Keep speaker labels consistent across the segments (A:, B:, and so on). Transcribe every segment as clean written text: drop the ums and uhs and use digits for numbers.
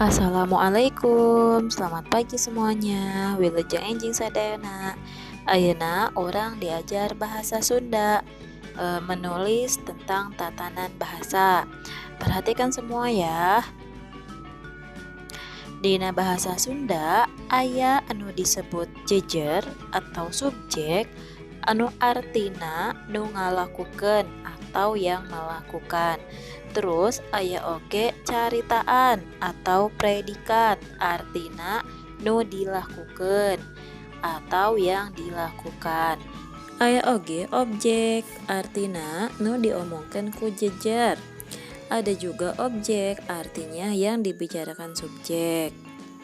A: Assalamualaikum, selamat pagi semuanya. Wilujeng enjing sadayana. Ayeuna orang diajar bahasa Sunda, menulis tentang tatanan bahasa. Perhatikan semua ya. Dina bahasa Sunda aya anu disebut jejer atau subjek anu artina nu ngalakukeun atau yang melakukan. Terus aya oge caritaan atau predikat artina nu dilakukeun atau yang dilakukan. Aya oge objek artina nu diomongkeun ku jejer. Ada juga objek artinya yang dibicarakan subjek.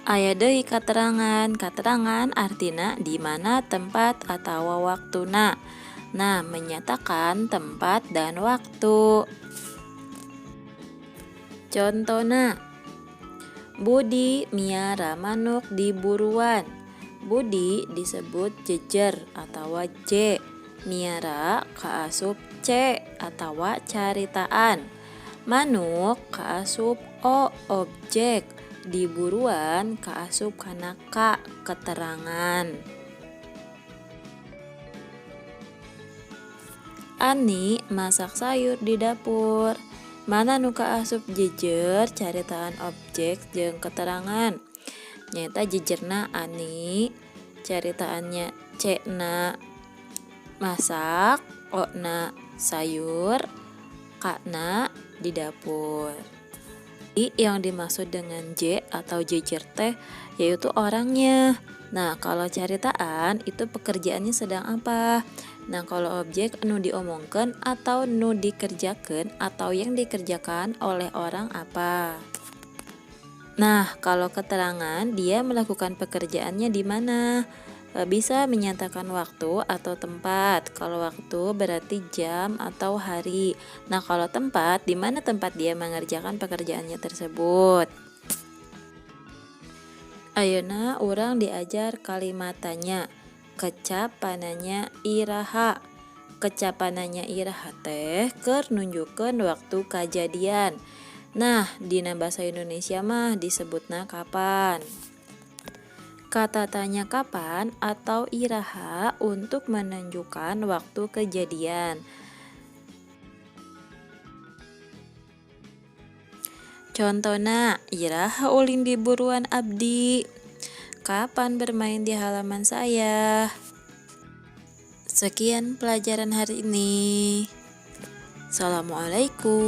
A: Aya deui katerangan. Katerangan artina di mana tempat atau waktuna. Nah, menyatakan tempat dan waktu. Contohna, Budi miara manuk di buruan. Budi disebut jejer atau J. Miara kaasup C atau caritaan. Manuk kaasup O objek. Di buruan kaasup kana K keterangan. Ani masak sayur di dapur. Mana nu kaasup jejer caritaan objek jeung keterangan. Nyata jejerna Ani, caritaannya C na masak, O na sayur, K na di dapur. Yang dimaksud dengan J atau jejer teh yaitu orangnya. Nah, kalau caritaan itu pekerjaannya sedang apa? Nah, kalau objek nu diomongkan atau nu dikerjakan atau yang dikerjakan oleh orang apa? Nah, kalau keterangan dia melakukan pekerjaannya di mana? Bisa menyatakan waktu atau tempat. Kalau waktu berarti jam atau hari. Nah, kalau tempat, di mana tempat dia mengerjakan pekerjaannya tersebut? Ayeuna urang diajar kalimatanya. Kecapananya iraha. Kecapananya iraha teh keur nunjukkeun waktu kajadian. Nah, dina bahasa Indonesia mah disebutna kapan. Kata tanya kapan atau iraha untuk menunjukkan waktu kejadian. Contohna, iraha ulin di buruan abdi. Kapan bermain di halaman saya? Sekian pelajaran hari ini. Assalamualaikum.